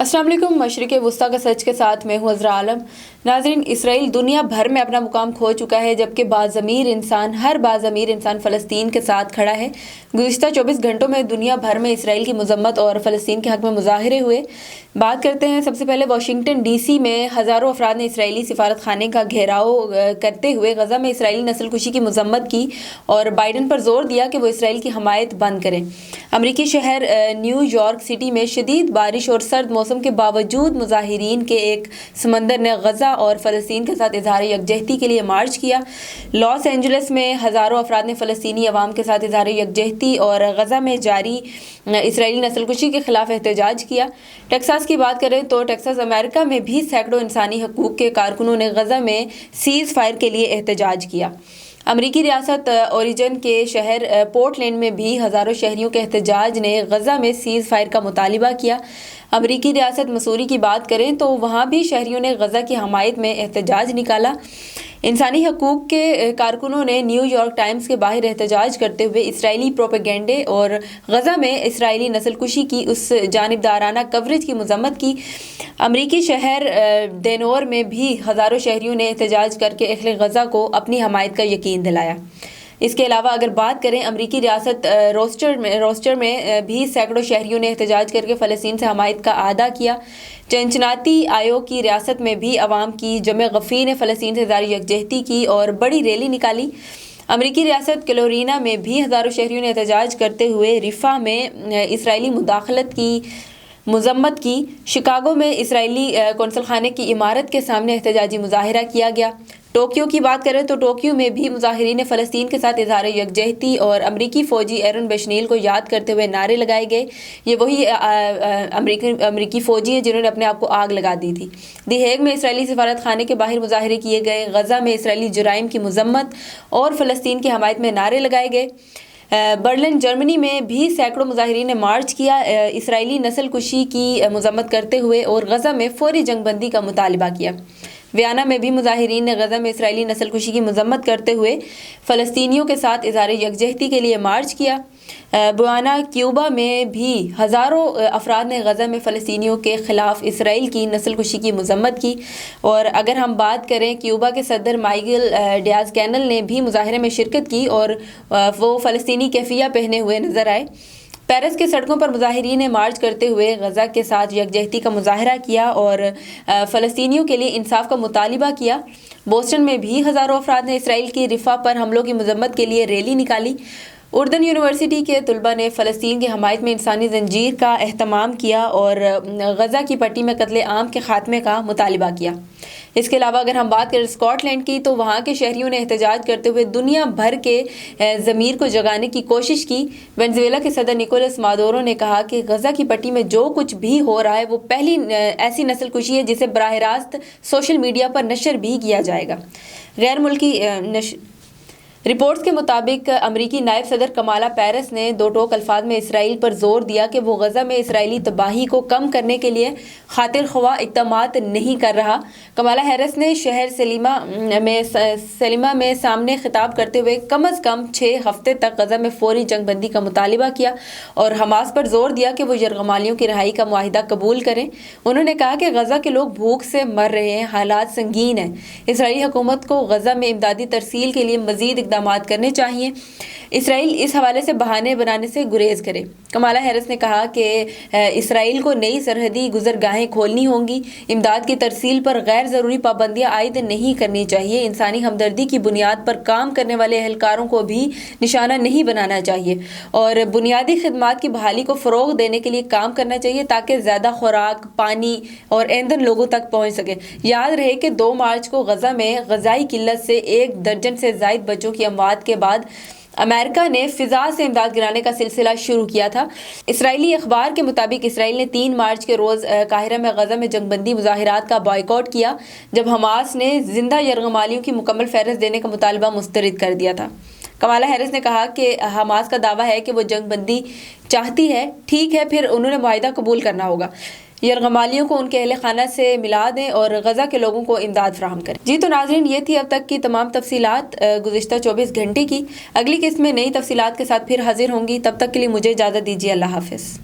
अस्सलाम वालेकुम। मशरिक़ वुस्ता का सच के साथ मैं हूँ अज़रा आलम। नाज़रीन, इसराइल दुनिया भर में अपना मुकाम खो चुका है, जबकि हर बाज़मीर इंसान फ़लस्तीन के साथ खड़ा है। गुज़िश्ता 24 घंटों में दुनिया भर में इसराइल की मज़म्मत और फ़लस्तीन के हक़ में मुज़ाहरे हुए। बात करते हैं सबसे पहले वाशिंगटन DC में हज़ारों अफराद ने इसराइली सिफारत खाने का घेराव करते हुए गज़ा में इसराइली नस्लकुशी की मज़म्मत की और बाइडन पर जोर दिया कि वो इसराइल की हमायत बंद करें। अमरीकी शहर न्यूयॉर्क सिटी में शदीद बारिश और सर्द मौसम के बावजूद मुजाहिरीन के एक समंदर ने गज़ा और फ़लस्तीन के साथ इज़हार यकजहती के लिए मार्च किया। लॉस एंजल्स में हज़ारों अफराद ने फ़लस्तीनी अवाम के साथ इज़हार यकजहती और गज़ा में जारी इसराइली नस्लकुशी के ख़िलाफ़ एहतजाज किया। टेक्सास की बात करें तो टेक्सास अमेरिका में भी सैकड़ों इंसानी हकूक़ के कारकुनों ने गज़ा में सीज़ फायर के लिए एहतजाज किया। अमरीकी रियासत ओरिजन के शहर पोर्टलैंड में भी हज़ारों शहरियों के एहतजाज ने गज़ा में सीज़ फायर का मुतालिबा किया। अमरीकी रियासत मसूरी की बात करें तो वहाँ भी शहरियों ने गज़ा की हमायत में एहतजाज निकाला। इंसानी हकूक़ के कारकुनों ने न्यूयॉर्क टाइम्स के बाहर एहतजाज करते हुए इसराइली प्रोपेगेंडे और गज़ा में इसराइली नस्लकुशी की उस जानिबदाराना कवरेज की मज़म्मत की। अमरीकी शहर डेनोर में भी हज़ारों शहरियों ने एहतजाज करके अहले गज़ा को अपनी हमायत का यकीन दिलाया। इसके अलावा अगर बात करें अमरीकी रियासत रोस्टर में भी सैकड़ों शहरियों ने एहतजाज करके फ़लस्तीन से हमायत का अदा किया। चिंचिनाती आयो की रियासत में भी अवाम की जमे गफ़ी ने फ़लस्तीन से इज़हार यकजहती की और बड़ी रैली निकाली। अमरीकी रियासत कैरोलिना में भी हज़ारों शहरियों ने एहतजाज करते हुए रिफ़ा में इसराइली मुदाखलत की मज़म्मत की। शिकागो में इसराइली कौंसल खाने की इमारत के सामने एहतजाजी मुजाहिरा किया गया। टोक्यो की बात करें तो टोक्यो में भी मुजाहिरीन ने फ़लस्तीन के साथ इज़हार यकजहती और अमरीकी फ़ौजी एरन बेशनील को याद करते हुए नारे लगाए गए। ये वही अमरीकी फ़ौजी हैं जिन्होंने अपने आप को आग लगा दी थी। दी हेग में इसराइली सिफारत खाने के बाहर मुजाहिरे किए गए। गज़ा में इसराइली जुराइम की मज़म्मत और फ़लस्तीन की हमायत में नारे लगाए गए। बर्लिन जर्मनी में भी सैकड़ों मुजाहिरीन ने मार्च किया, इसराइली नस्लकुशी की मज़म्मत करते हुए और गज़ा में फ़ौरी जंगबंदी का मुतालिबा किया। वियना में भी मुजाहिरीन ने गज़ा में इसराइली नस्लकुशी की मज़म्मत करते हुए फ़लस्तीनियों के साथ इज़हार यकजहती के लिए मार्च किया। बुआना क्यूबा में भी हज़ारों अफराद ने गज़ा में फ़लस्तीनियों के ख़िलाफ़ इसराइल की नस्लकुशी की मज़म्मत की। और अगर हम बात करें क्यूबा के सदर माइकल डियाज़ कैनल ने भी मुजाहरे में शिरकत की और वो फ़लस्तीनी कैफिया पहने हुए नज़र आए। पेरिस के सड़कों पर मुजाहिरीन ने मार्च करते हुए गज़ा के साथ यकजहती का मुजाहरा किया और फ़लस्तीनियों के लिए इंसाफ का मुतालिबा किया। बोस्टन में भी हज़ारों अफराद ने इसराइल की रिफ़ा पर हमलों की मज़म्मत के लिए रैली निकाली। उर्दन यूनिवर्सिटी के तलबा ने फ़लस्तीन की हमायत में इंसानी जंजीर का एहतमाम किया और गज़ा की पट्टी में कत्ले आम के ख़ात्मे का मुतालिबा किया। इसके अलावा अगर हम बात करें स्कॉटलैंड की तो वहाँ के शहरियों ने एहतजाज करते हुए दुनिया भर के ज़मीर को जगाने की कोशिश की। वेनेज़ुएला के सदर निकोलस मादुरो ने कहा कि गज़ा की पट्टी में जो कुछ भी हो रहा है वो पहली ऐसी नस्लकुशी है जिसे बराह रास्त सोशल मीडिया पर नशर भी किया जाएगा। गैर मुल्की रिपोर्ट्स के मुताबिक अमरीकी नायब सदर कमाला हैरिस ने दो टोक अल्फाज में इसराइल पर जोर दिया कि वो गज़ा में इसराइली तबाही को कम करने के लिए खातिर ख्वाह इक़दामात नहीं कर रहा। कमाला हैरिस ने शहर सलीमा में सामने खिताब करते हुए कम अज़ कम 6 हफ्ते तक गज़ा में फ़ौरी जंगबंदी का मुतालिबा किया और हमास पर जोर दिया कि वो यरगमालियों की रिहाई का मुआहिदा कबूल करें। उन्होंने कहा कि गज़ा के लोग भूख से मर रहे हैं, हालात संगीन हैं। इसराइली हुकूमत को गज़ा में इमदादी तरसील के लिए मज़ीद इक़दामात करने चाहिए। इसराइल इस हवाले से बहाने बनाने से गुरेज करे। कमाला हैरिस ने कहा कि इसराइल को नई सरहदी गुजरगाहें खोलनी होंगी। इमदाद की तरसील पर गैर ज़रूरी पाबंदियाँ आयद नहीं करनी चाहिए। इंसानी हमदर्दी की बुनियाद पर काम करने वाले एहलकारों को भी निशाना नहीं बनाना चाहिए और बुनियादी खिदमात की बहाली को फ़रोग़ देने के लिए काम करना चाहिए ताकि ज़्यादा खुराक, पानी और ईंधन लोगों तक पहुँच सके। याद रहे कि 2 मार्च को गज़ा में ग़ज़ाई किल्लत से 1 दर्जन से ज़ायद बच्चों की अमवात के बाद अमेरिका ने फ़िज़ा से इमदाद गिराने का सिलसिला शुरू किया था। इसराइली अखबार के मुताबिक इसराइल ने 3 मार्च के रोज़ काहिरा में गज़ा में जंगबंदी मुज़ाहिरात का बॉयकॉट किया जब हमास ने जिंदा यरगमालियों की मुकम्मल फ़हरिस्त देने का मुतालबा मुस्तरद कर दिया था। कमाला हैरिस ने कहा कि हमास का दावा है कि वो जंगबंदी चाहती है, ठीक है, फिर उन्होंने मुआहिदा कबूल करना होगा। यरगमालियों को उनके अहले खाना से मिला दें और गज़ा के लोगों को इमदाद फराहम करें। जी तो नाज़रीन, ये थी अब तक की तमाम तफसीलात गुज़िश्ता 24 घंटे की। अगली किस्त में नई तफसीलात के साथ फिर हाजिर होंगी। तब तक के लिए मुझे इजाज़त दीजिए। अल्लाह हाफ़िज़।